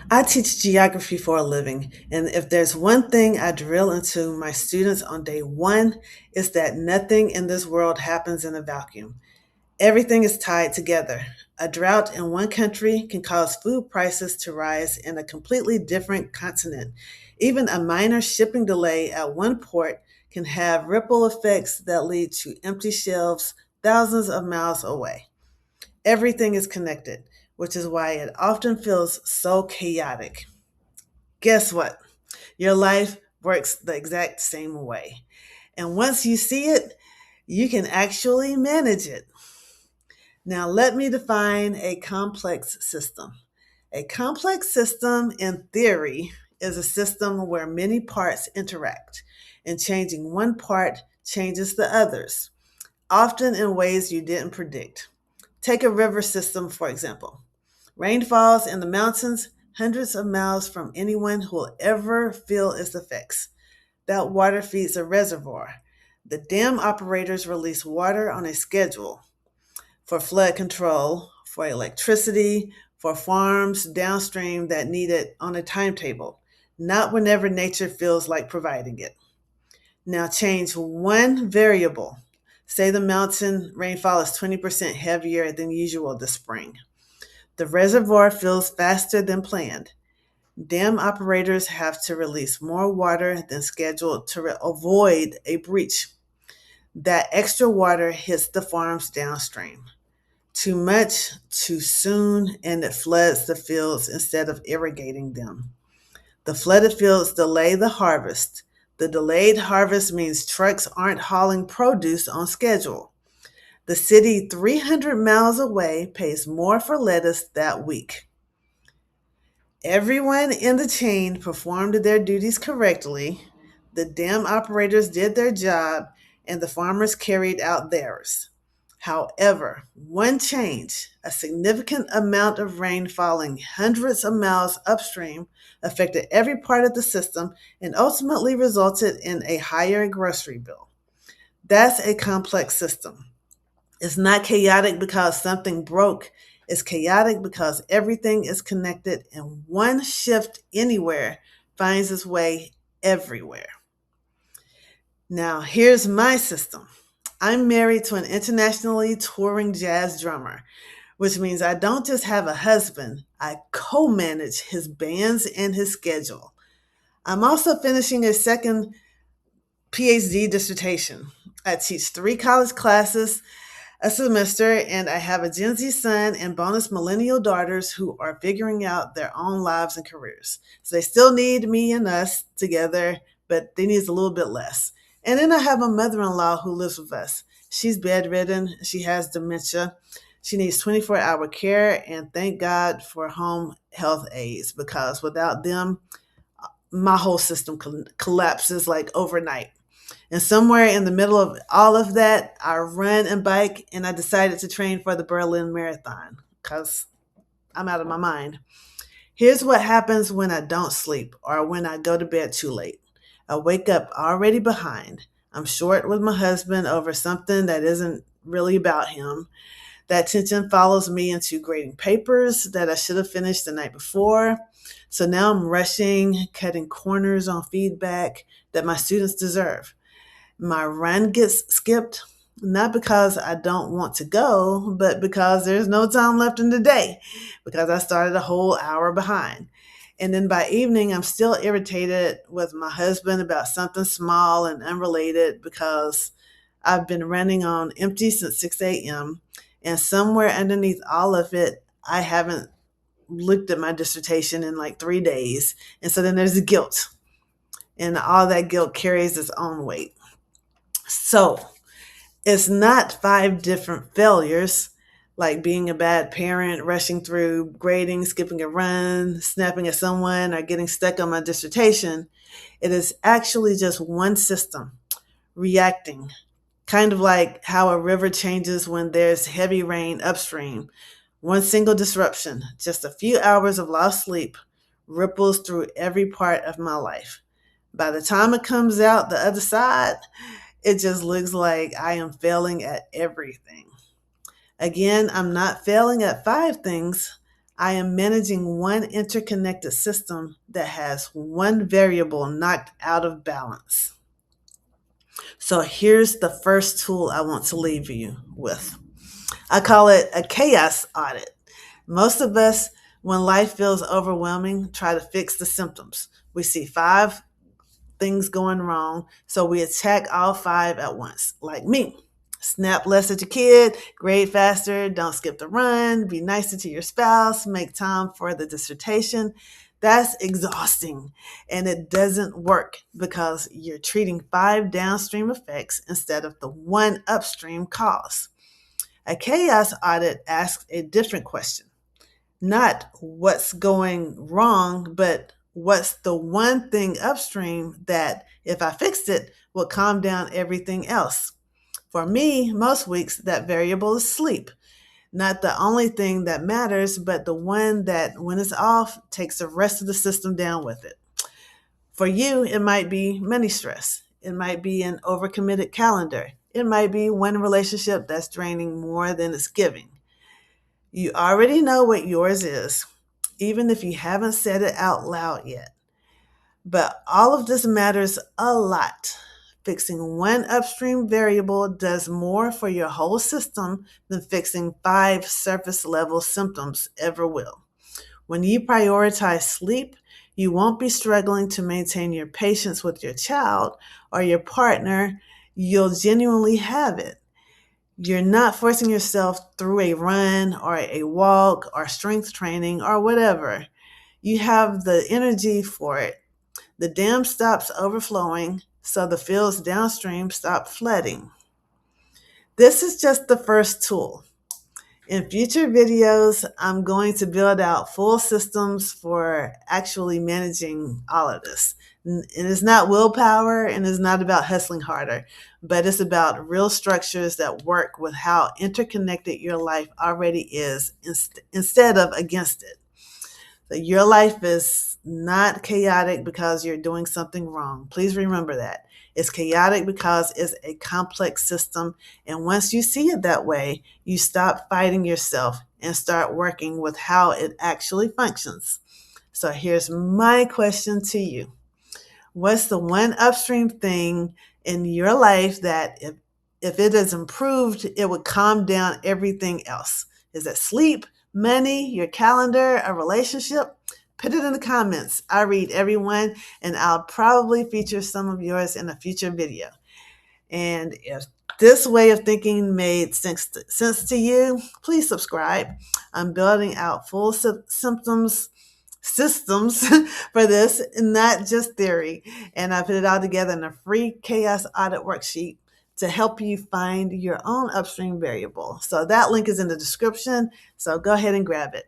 I teach geography for a living, and if there's one thing I drill into my students on day one, it's that nothing in this world happens in a vacuum. Everything is tied together. A drought in one country can cause food prices to rise in a completely different continent. Even a minor shipping delay at one port can have ripple effects that lead to empty shelves thousands of miles away. Everything is connected, which is why it often feels so chaotic. Guess what? Your life works the exact same way. And once you see it, you can actually manage it. Now, let me define a complex system. A complex system, in theory, is a system where many parts interact, and changing one part changes the others, often in ways you didn't predict. Take a river system, for example. Rain falls in the mountains hundreds of miles from anyone who will ever feel its effects. That water feeds a reservoir. The dam operators release water on a schedule for flood control, for electricity, for farms downstream that need it on a timetable, not whenever nature feels like providing it. Now change one variable. Say the mountain rainfall is 20% heavier than usual this spring. The reservoir fills faster than planned. Dam operators have to release more water than scheduled to avoid a breach. That extra water hits the farms downstream. Too much, too soon, and it floods the fields instead of irrigating them. The flooded fields delay the harvest. The delayed harvest means trucks aren't hauling produce on schedule. The city 300 miles away pays more for lettuce that week. Everyone in the chain performed their duties correctly. The dam operators did their job, and the farmers carried out theirs. However, one change, a significant amount of rain falling hundreds of miles upstream, affected every part of the system and ultimately resulted in a higher grocery bill. That's a complex system. It's not chaotic because something broke. It's chaotic because everything is connected and one shift anywhere finds its way everywhere. Now, here's my system. I'm married to an internationally touring jazz drummer, which means I don't just have a husband, I co manage his bands and his schedule. I'm also finishing a second PhD dissertation. I teach 3 college classes a semester, and I have a Gen Z son and bonus millennial daughters who are figuring out their own lives and careers. So they still need me and us together, but they need a little bit less. And then I have a mother-in-law who lives with us. She's bedridden. She has dementia. She needs 24-hour care, and thank God for home health aides because without them, my whole system collapses like overnight. And somewhere in the middle of all of that, I run and bike, and I decided to train for the Berlin Marathon because I'm out of my mind. Here's what happens when I don't sleep or when I go to bed too late. I wake up already behind. I'm short with my husband over something that isn't really about him. That tension follows me into grading papers that I should have finished the night before. So now I'm rushing, cutting corners on feedback that my students deserve. My run gets skipped, not because I don't want to go, but because there's no time left in the day, because I started a whole hour behind. And then by evening, I'm still irritated with my husband about something small and unrelated because I've been running on empty since 6 a.m. And somewhere underneath all of it, I haven't looked at my dissertation in like 3 days. And so then there's the guilt, and all that guilt carries its own weight. So it's not 5 different failures like being a bad parent, rushing through grading, skipping a run, snapping at someone, or getting stuck on my dissertation. It is actually just one system reacting, kind of like how a river changes when there's heavy rain upstream. One single disruption, just a few hours of lost sleep, ripples through every part of my life. By the time it comes out the other side, it just looks like I am failing at everything. Again, I'm not failing at 5 things. I am managing one interconnected system that has one variable knocked out of balance. So here's the first tool I want to leave you with. I call it a chaos audit. Most of us, when life feels overwhelming, try to fix the symptoms. We see 5 things going wrong, so we attack all 5 at once, like me. Snap less at your kid, grade faster, don't skip the run, be nicer to your spouse, make time for the dissertation. That's exhausting, and it doesn't work because you're treating 5 downstream effects instead of the one upstream cause. A chaos audit asks a different question. Not what's going wrong, but what's the one thing upstream that, if I fixed it, will calm down everything else. For me, most weeks, that variable is sleep. Not the only thing that matters, but the one that, when it's off, takes the rest of the system down with it. For you, it might be money stress. It might be an overcommitted calendar. It might be one relationship that's draining more than it's giving. You already know what yours is, even if you haven't said it out loud yet. But all of this matters a lot. Fixing one upstream variable does more for your whole system than fixing 5 surface level symptoms ever will. When you prioritize sleep, you won't be struggling to maintain your patience with your child or your partner. You'll genuinely have it. You're not forcing yourself through a run or a walk or strength training or whatever. You have the energy for it. The dam stops overflowing, so the fields downstream stop flooding. This is just the first tool. In future videos, I'm going to build out full systems for actually managing all of this. And it's not willpower, and it's not about hustling harder, but it's about real structures that work with how interconnected your life already is instead of against it. So your life is not chaotic because you're doing something wrong. Please remember that. It's chaotic because it's a complex system. And once you see it that way, you stop fighting yourself and start working with how it actually functions. So here's my question to you. What's the one upstream thing in your life that if it is improved, it would calm down everything else? Is it sleep, money, your calendar, a relationship? Put it in the comments. I read everyone, and I'll probably feature some of yours in a future video. And if this way of thinking made sense to you, please subscribe. I'm building out full systems for this, not just theory. And I put it all together in a free chaos audit worksheet to help you find your own upstream variable. So that link is in the description. So go ahead and grab it.